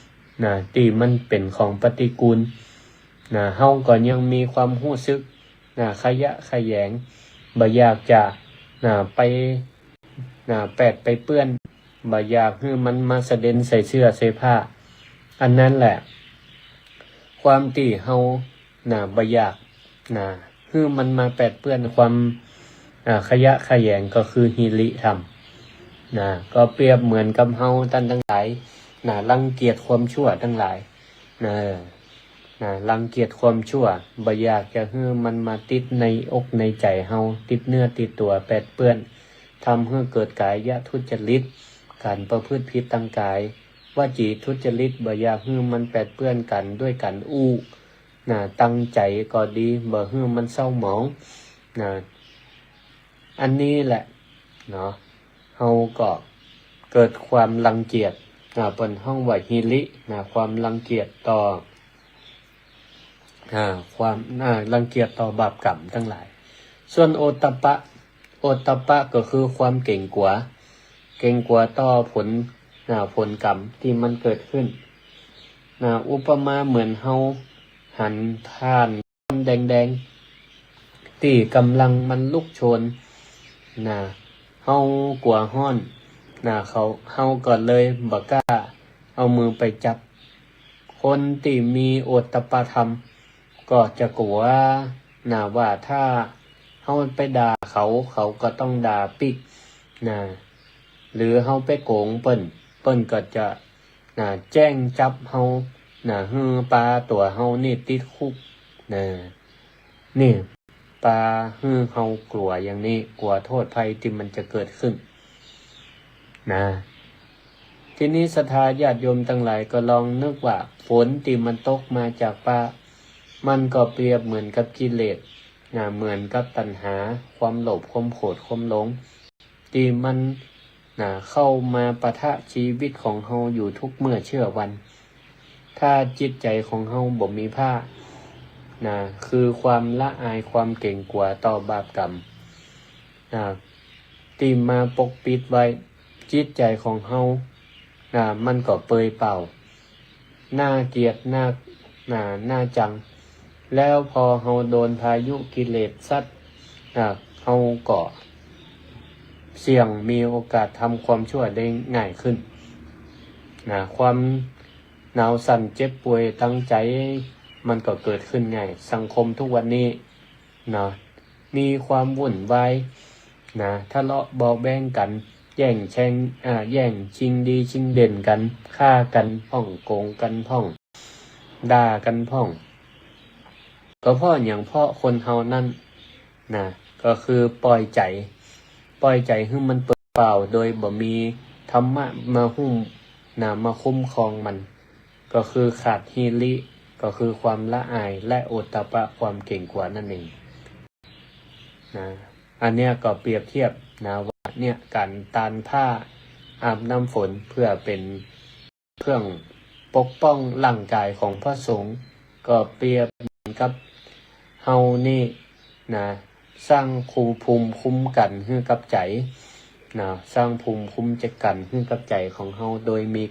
ๆที่มันเป็นของปฏิกูลเฮาก็ยังมีความรู้สึกขยะแขยงบ่อยากจะไปแปดไปเปื้อนบ่อยากให้มันมาเสด็จใส่เสื้อใส่ผ้าอันนั้นแหละความที่เฮาบ่อยากให้มันมาแปดเปื้อนความขยะแขยงก็คือหิริธรรมก็เปรียบเหมือนกับเฮาท่านทั้งหลายรังเกียจความชั่วทั้งหลายรังเกียจความชั่วบ่อยากจะให้มันมาติดในอกในใจเฮาติดเนื้อติดตัวแปดเปื้อนทำให้เกิดกายทุจริตการประพฤติผิดทางกายวจีทุจริตบ่อยากให้มันแปดเปื้อนกันด้วยกันตั้งใจก็ดีบ่ให้มันเศร้าหมองอันนี้แหละเนาะเฮาก็เกิดความรังเกียจเป็นห้องไหวหิริความรังเกียจต่อความรังเกียจต่อบาปกรรมทั้งหลายส่วนโอตตัปปะก็คือความเก่งกว่าต่อผลกรรมที่มันเกิดขึ้นอุปมาเหมือนเฮาหันท่านแดงๆที่กำลังมันลุกโชนเฮากลัวฮ้อนเฮาก็เลยบ่กล้าเอามือไปจับคนที่มีโอตตัปปะธรรมก็จะกลัวว่าถ้าเฮาไปด่าเขาก็ต้องด่าปิกหรือเฮาไปโกงเปิ้นก็จะแจ้งจับเฮาฮือปลาตัวเฮานี่ติดคุกนี่ปลาฮือเฮากลัวอย่างนี้กลัวโทษภัยที่มันจะเกิดขึ้นทีนี้ศรัทธาญาติโยมทั้งหลายก็ลองนึกว่าฝนที่มันตกมาจากฟ้ามันก็เปรียบเหมือนกับกิเลสเหมือนกับตัณหาความโลภความโกรธความหลงที่มันเข้ามาปะทะชีวิตของเฮาอยู่ทุกเมื่อเชื่อวันถ้าจิตใจของเฮาบ่มีผ้าคือความละอายความเก่งกลัวต่อบาปกรรมที่มาปกปิดไว้จิตใจของเฮามันก็เปยเปล่าน่าเกลียดน่าจังแล้วพอเฮาโดนพายุกิเลสซัดเฮาก็เสี่ยงมีโอกาสทำความชั่วได้ง่ายขึ้นความหนาวสั่นเจ็บป่วยตั้งใจมันก็เกิดขึ้นง่ายสังคมทุกวันนี้มีความวุ่นวายทะเลาะเบาแบ่งกันแย่งชิงดีชิงเด่นกันฆ่ากันพ่องโกงกันพ่องด่ากันพ่องก็เพราะคนเฮานั่นก็คือปล่อยใจให้มันเปล่าโดยบ่มีธรรมะมาหุ้มมาคุ้มครองมันก็คือขาดหิริก็คือความละอายและโอตตัปปะความเก่งกว่านั่นเองอันเนี้ยก็เปรียบเทียบว่าเนี่ยการตานผ้าอาบน้ำฝนเพื่อเป็นเครื่องปกป้องร่างกายของพระสงฆ์ก็เปรียบเหมือนกับเฮานี่สร้างภูมิคุ้มกันให้กับใจสร้างภูมิคุ้มกันให้กับใจของเฮาโดยมี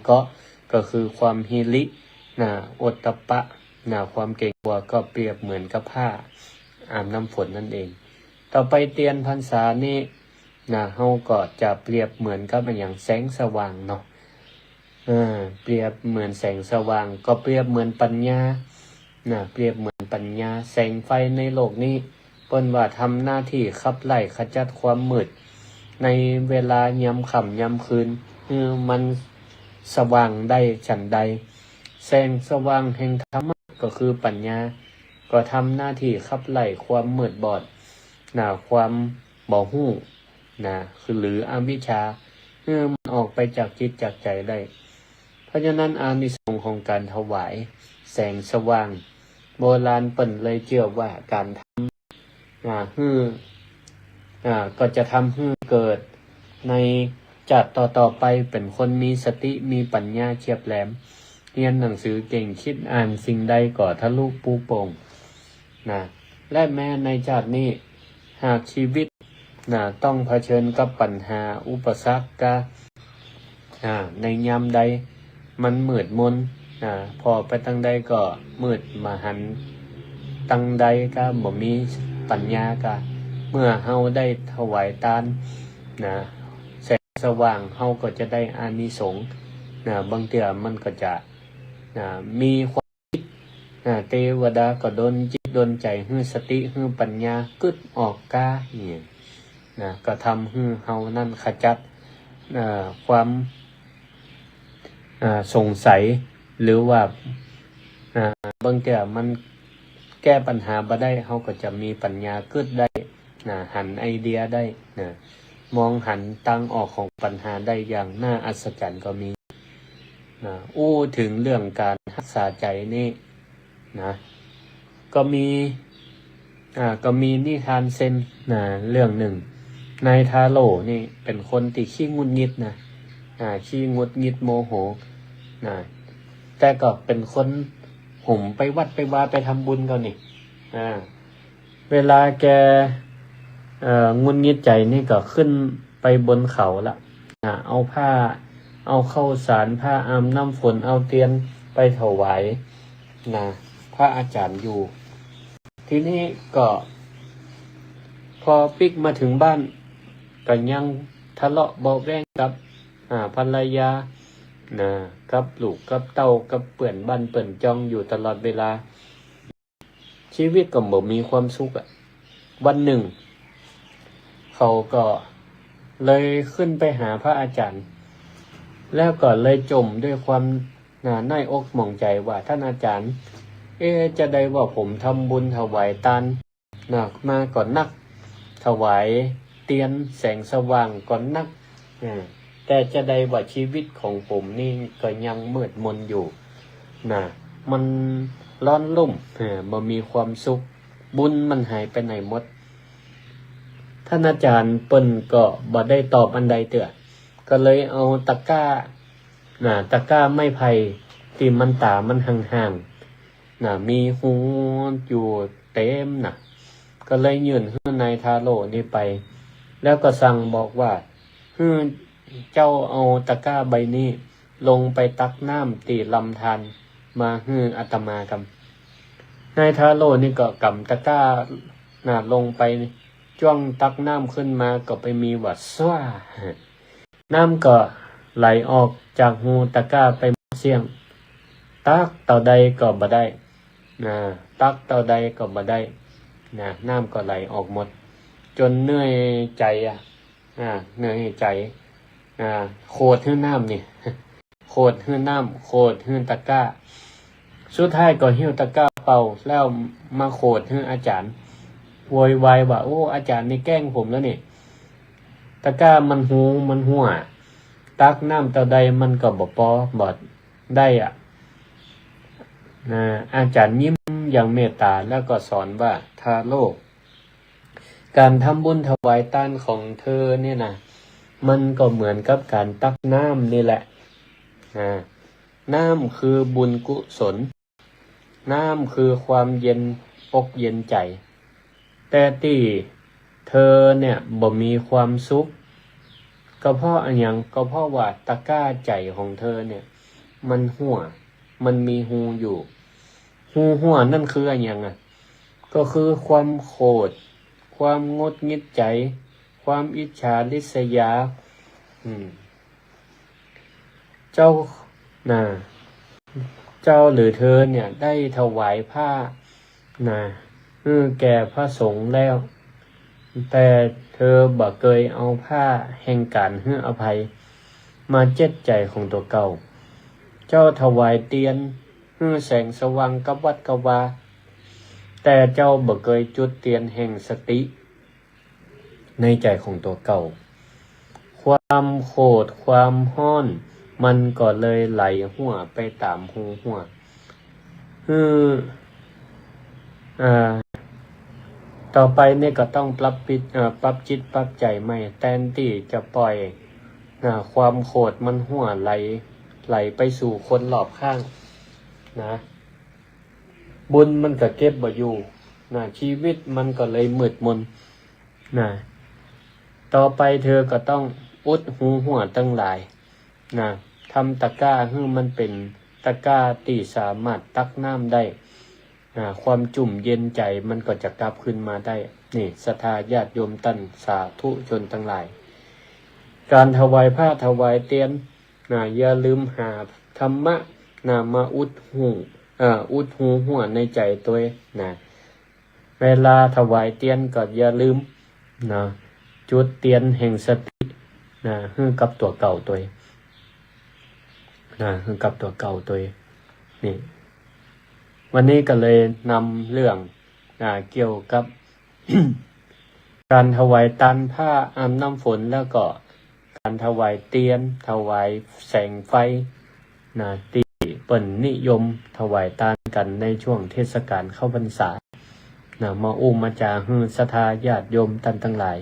ก็คือความหิริ โอตตัปปะความเกรงกลัวก็เปรียบเหมือนกับผ้าอาบน้ำฝนนั่นเองต่อไปเตียนพรรษานี่เฮาก็จะเปรียบเหมือนกับอย่างแสงสว่างเนาะเปรียบเหมือนแสงสว่างก็เปรียบเหมือนปัญญาเปรียบเหมือนปัญญาแสงไฟในโลกนี้เปิ้นว่าทำหน้าที่ขับไล่ขจัดความมืดในเวลายามค่ำยามคืนมันสว่างได้ฉันใดแสงสว่างแห่งธรรมะก็คือปัญญาก็ทำหน้าที่ขับไล่ความมืดบอดความบ่ฮู้คือหรืออวิชชามันออกไปจากจิตจากใจได้เพราะฉะนั้นอานิสงส์ของการถวายแสงสว่างโบราณเปิ่นเลยเชื่อว่าการทำก็จะทำให้เกิดในจัดต่อไปเป็นคนมีสติมีปัญญาเฉียบแหลมเรียนหนังสือเก่งคิดอ่านสิ่งใดก็ทะลุปูโป่งและแม้ในชาตินี้หากชีวิตต้องเผชิญกับปัญหาอุปสรรคในยามใดมันมืดมนพอไปตั้งใดก็มืดมหันต์ตั้งใดก็บ่มีปัญญาก็เมื่อเฮาได้ถวายทานแสงสว่างเฮาก็จะได้อานิสงส์บางเทื่อมันก็จะมีความคิดเทวดาก็ดลจิตดลใจให้สติให้ปัญญากึดออกกาเนี่ยก็ทำให้เฮานั่นขจัดความสงสัยหรือว่าบางเทื่อมันแก้ปัญหาบ่ได้เฮาก็จะมีปัญญากึดได้หันไอเดียได้มองหันทางออกของปัญหาได้อย่างน่าอัศจรรย์ก็มีอู้ถึงเรื่องการรักษาใจนี่ก็มีนิทานเซนเรื่องหนึ่งนายทาโร่นี่เป็นคนที่ขี้งุนงิดขี้งุดงิดโมโหแต่ก็เป็นคนหุ่มไปวัดไปวาไปทำบุญก็นี่เวลาแกงุนงิดใจนี่ก็ขึ้นไปบนเขาละเอาผ้าเอาข้าวสารผ้าอาบน้ำฝนเอาเทียนไปถวายพระอาจารย์อยู่ทีนี้ก็พอปิกมาถึงบ้านก็ยังทะเลาะเบาะแว้งกับภรรยากับลูกกับเต้ากับเปื่อนบ้านเปื่อนจองอยู่ตลอดเวลาชีวิตก็บ่มีความสุขวันหนึ่งเขาก็เลยขึ้นไปหาพระอาจารย์แล้วก็เลยจมด้วยความน่าอกหม่องใจว่าท่านอาจารย์จะได้ว่าผมทำบุญถวายทานมาก่อนนักถวายเตียนแสงสว่างก่อนนักแต่จะได้ว่าชีวิตของผมนี่ก็ยังมืดมนอยู่มันร้อนลุ่มบ่มีความสุขบุญมันหายไปไหนหมดท่านอาจารย์เปิ้นก็บ่ได้ตอบอันใดเตื้อก็เลยเอาตะกร้าไม้ไผ่ที่มันตามันห่างๆมีหูอยู่เต็มก็เลยยื่นให้นายทาโร่นี่ไปแล้วก็สั่งบอกว่าเจ้าเอาตะกร้าใบนี้ลงไปตักน้ำตีลำธารมาให้อาตมากำนายทาโร่นี่ก็กำตะกร้าลงไปจ้วงตักน้ำขึ้นมาก็ไปมีวัดซ่าน้ำก็ไหลออกจากหูตะกร้าไปเสียงตักเต่าใดก็บ่ได้ตักเต่าใดก็บ่ได้น้ำก็ไหลออกหมดจนเหนื่อยใจเหนื่อยใจโคตรหื้อน้ำนี่โคตรหื้อน้ำโคตรหื้อตะกร้าสุดท้ายก็หิ้วตะกร้าเป่าแล้วมาโคตรหื้ออาจารย์โวยวายว่าโอ้อาจารย์นี่แกล้งผมแล้วนี่ตะกร้ามันหูมันหัวตักน้ำเต่าใดมันก็บ่พอบอดได้อาจารย์ยิ้มอย่างเมตตาแล้วก็สอนว่าทาโร่การทำบุญถวายทานของเธอเนี่ยมันก็เหมือนกับการตักน้ำนี่แหละน้ำคือบุญกุศลน้ำคือความเย็นอกเย็นใจแต่ที่เธอเนี่ยบ่มีความสุขก็เพราะอันยังก็เพราะว่าตะกร้าใจของเธอเนี่ยมันหัว มันมีหูอยู่หูหัวนั่นคืออะไรอย่างอ่ะก็คือความโกรธความงดงิดใจความอิจฉาริษยาเจ้าเจ้าหรือเธอเนี่ยได้ถวายผ้าแก่พระสงฆ์แล้วแต่เธอบ่เคยเอาผ้าแห่งการให้อภัยมาเจ็ดใจของตัวเก่าเจ้าถวายเตียนแสงสว่างกับวัดกวาแต่เจ้าบ่เคยจุดเตียนแห่งสติในใจของตัวเก่าความโกรธความห้อนมันก็เลยไหลหัวไปตามหูหัวต่อไปเนี่ยก็ต้องปรับจิตปรับใจใหม่แทนที่จะปล่อยความโกรธมันหัวไหลไปสู่คนรอบข้างนะบุญมันก็เก็บบ่อยู่ชีวิตมันก็เลยมืดมนต่อไปเธอก็ต้องอุดหูหัวตั้งหลายทำตะกร้าให้มันเป็นตะกร้าที่สามารถตักน้ำได้ความจุ่มเย็นใจมันก็จะกลับขึ้นมาได้นี่ศรัทธาญาติโยมตั้นสาธุชนทั้งหลายการถวายผ้าถวายเตียนอย่าลืมหาธรรมะมาอุดหูหัวในใจตัวเวลาถวายเตียนก็อย่าลืมจุดเตียนแห่งสติให้กับตัวเก่าตัวให้กับตัวเก่าตัวนี่วันนี้ก็เลยนำเรื่องเกี่ยวกับ การถวายตันผ้าอาบน้ำฝนแล้วก็การถวายเตียนถวายแสงไฟที่เปิ่นนิยมถวายตานกันในช่วงเทศกาลเข้าพรรษามามาจาฮือศรัทธาญาติโยมท่านทั้งหลาย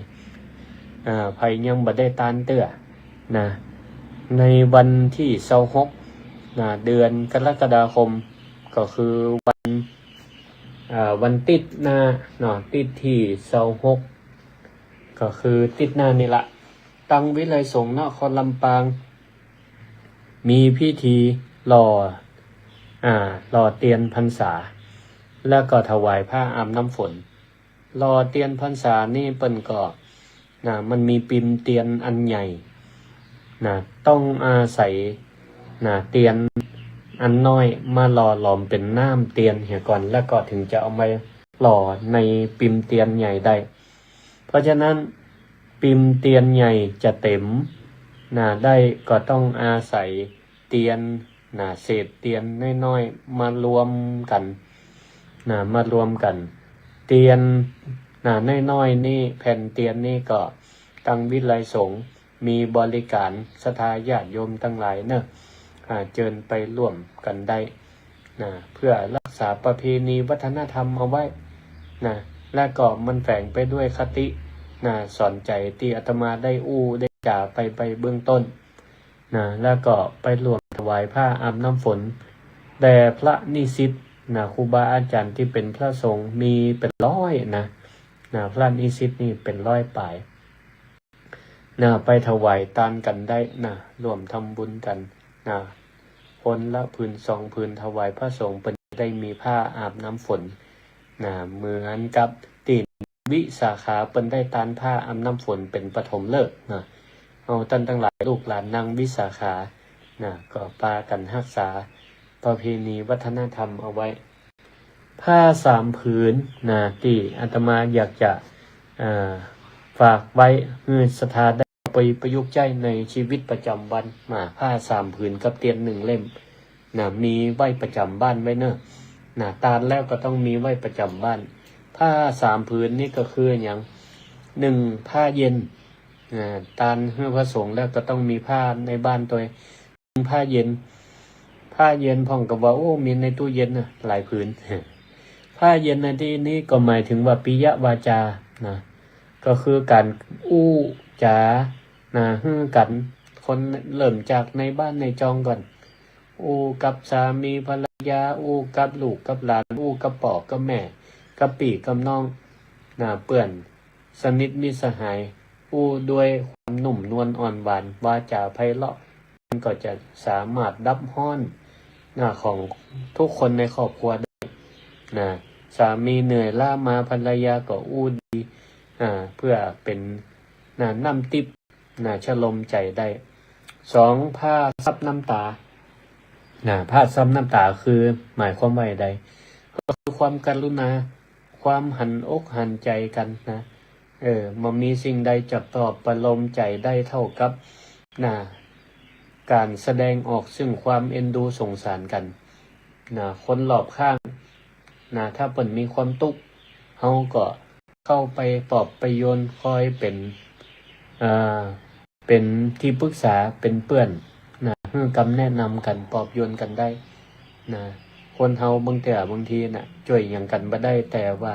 ภัยยังบ่ได้ตานเตื้อในวันที่26เดือนกรกฎาคมก็คือวันติดติดที่26ก็คือติดหน้านี่ละตังวิไลสงฆ์นครลำปางมีพิธีหล่อเตียนพรรษาแล้วก็ถวายผ้าอาบน้ำฝนหล่อเตียนพรรษานี่เปิ้นก็มันมีปิมเตียนอันใหญ่ต้องอาศัยเตียนอันน้อยมาหล่อหลอมเป็นน้ำเตียนเหี่ยก่อนแล้วก็ถึงจะเอามาหล่อในปิมเตียนใหญ่ได้เพราะฉะนั้นปิมเตียนใหญ่จะเต็มได้ก็ต้องอาศัยเตียนเศษเตียนน้อยๆมารวมกันเตียนน้อยๆนี่แผ่นเตียนนี่ก็ตั้งวิไลสงฆ์มีบริการศรัทธาญาติโยมทั้งหลายเชิญไปร่วมกันได้เพื่อรักษาประเพณีวัฒนธรรมเอาไว้และก็มันแฝงไปด้วยคติสอนใจที่อาตมาได้ได้จ่าไปเบื้องต้นแล้วก็ไปร่วมถวายผ้าอาบน้ำฝนแด่พระนิสิตครูบาอาจารย์ที่เป็นพระสงฆ์มีเป็นร้อยพระนิสิตนี่เป็นร้อยปลายไปถวายทานกันได้ร่วมทำบุญกันคนละผืน2ผืนถวายพระสงฆ์เป็นได้มีผ้าอาบน้ำฝนเหมือนกับติวิสาขาเป็นได้ทานผ้าอาบน้ำฝนเป็นปฐมฤกษ์เอาท่านทั้งหลายลูกหลานนางวิสาขาก็ปากันรักษาประเพณีวัฒนธรรมเอาไว้ผ้า3ผืนที่อาตมาอยากจะฝากไว้ให้ศรัทธาได้ไปประยุกต์ใช้ในชีวิตประจำวันผ้า3ผืนกับเตียน1เล่มมีไว้ประจำบ้านไว้ตาลแล้วก็ต้องมีไว้ประจำบ้านผ้า3ผืนนี่ก็คืออย่าง1ผ้าเย็นตาลเพื่อพระสงฆ์แล้วก็ต้องมีผ้าในบ้านตัวผ้าเย็นพ่องกับว่ามีในตู้เย็นหลายผืนผ้าเย็นในที่นี้ก็หมายถึงว่าปิยวาจาก็คือการจาฮือกันคนเริ่มจากในบ้านในจองก่อนกับสามีภรรยากับลูกกับหลานกับปอกกับแม่กับปี่กับน้องเปื่อนสนิทมิตรสหายด้วยความหนุ่มนวลอ่อนหวานวาจาไพเราะมันก็จะสามารถดับฮ้อน ของทุกคนในครอบครัวได้นะสามีเหนื่อยล้ามาภรรยาก็อู้ดีเพื่อเป็นน้ำติบชะลมใจได้สองผ้าซับน้ำตาผ้าซับน้ำตาคือหมายความว่าใดก็คือความกรุณาความหันอกหันใจกันนะมันมีสิ่งใดจะตอบประโลมใจได้เท่ากับการแสดงออกซึ่งความเอ็นดูสงสารกันคนรอบข้างถ้าเปิ่นมีความทุกข์เฮาก็เข้าไปปลอบไปโยนคอยเป็นที่ปรึกษาเป็นเพื่อนให้คำแนะนำกันปลอบโยนกันได้คนเฮาบางทีช่วยอย่างกันบ่ได้แต่ว่า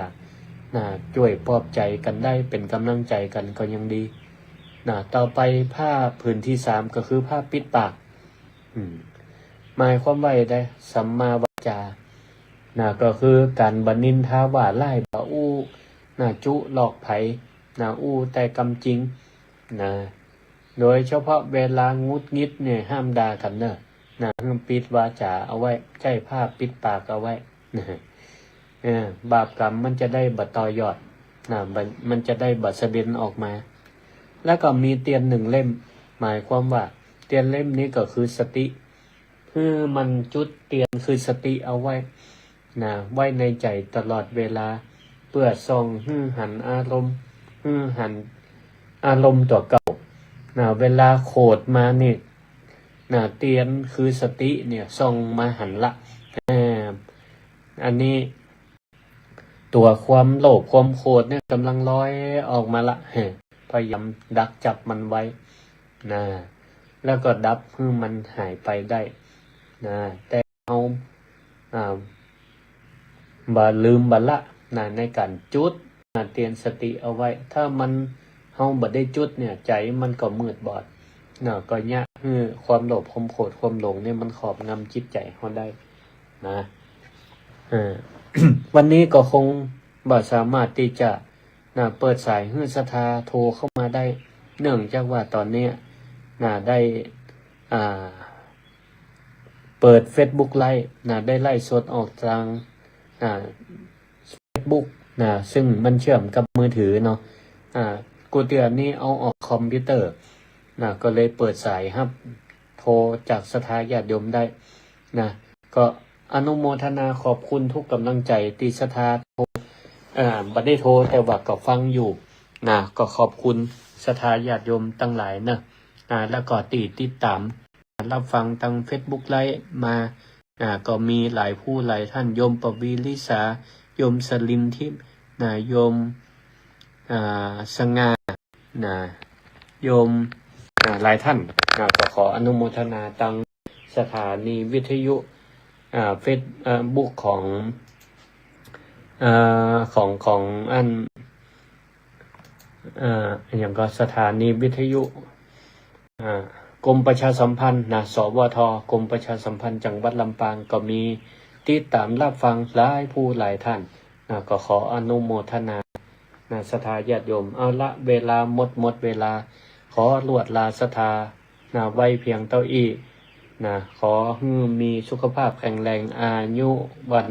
ช่วยปลอบใจกันได้เป็นกำลังใจกันก็ยังดีต่อไปผ้าผืนที่3ก็คือผ้าปิดปากหมายความว่าได้สัมมาวาจาก็คือการบันินทาว่าไล่บ่อู้จุหลอกไผอู้แต่กำจริงโดยเฉพาะเวลางุดงิดเนี่ยห้ามด่ากันห้ามปิดวาจาเอาไว้ใช้ผ้าปิดปากเอาไว้บาปกรรมมันจะได้บัดต่อยอดมันจะได้บัดเสด็จออกมาแล้วก็มีเตียน1เล่มหมายความว่าเตียนเล่มนี้ก็คือสติมันจุดเตียนคือสติเอาไว้ไว้ในใจตลอดเวลาเพื่อส่องหันอารมณ์หันอารมณ์ตัวเก่าเวลาโขดมานี่เตียนคือสติเนี่ยส่องมาหันละอันนี้ตัวความโลภความโกรธเนี่ยกำลังลอยออกมาละพยายามดักจับมันไว้แล้วก็ดับให้มันหายไปได้แต่เอาบ่ลืมบ่ละในการจุดเตือนสติเอาไว้ถ้ามันเฮาบ่ได้จุดเนี่ยใจมันก็มืดบอดก็ยากความโลภความโกรธความหลงเนี่ยมันครอบงำจิตใจเฮาได้วันนี้ก็คงบ่สามารถที่จะเปิดสายให้ศรัทธาโทรเข้ามาได้เนื่องจากว่าตอนนี้ได้เปิด Facebook ไลฟ์ได้ไลฟ์สดออกทางFacebook ซึ่งมันเชื่อมกับมือถือเนาะกูเตือนนี่เอาออกคอมพิวเตอร์ก็เลยเปิดสายครับโทรจากศรัทธาญาติโยมได้ก็อนุโมทนาขอบคุณทุกกำลังใจที่ศรัทธาโทรบัดได้โทรแต่ว่าก็ฟังอยู่ก็ขอบคุณศรัทธาญาติโยมตั้งหลายแล้วก็ติดตามรับฟังทาง Facebook ไลฟ์มาก็มีหลายผู้หลายท่านโยมปวีลิสาโยมสลิมทิพย์โยมสง่าโยมหลายท่านก็ขออนุโมทนาตังสถานีวิทยุเฟซบุ๊กของอันอย่างก็สถานีวิทยุกรมประชาสัมพันธ์สวทกรมประชาสัมพันธ์จังหวัดลำปางก็มีติดตามรับฟังหลายผู้หลายท่านก็ขออนุโมทนาศรัทธาญาติโยมเอาละเวลาหมดเวลาขอลวดลาศรัทธาไว้เพียงเท่าอี้ขอให้มีสุขภาพแข็งแรงอายุวัน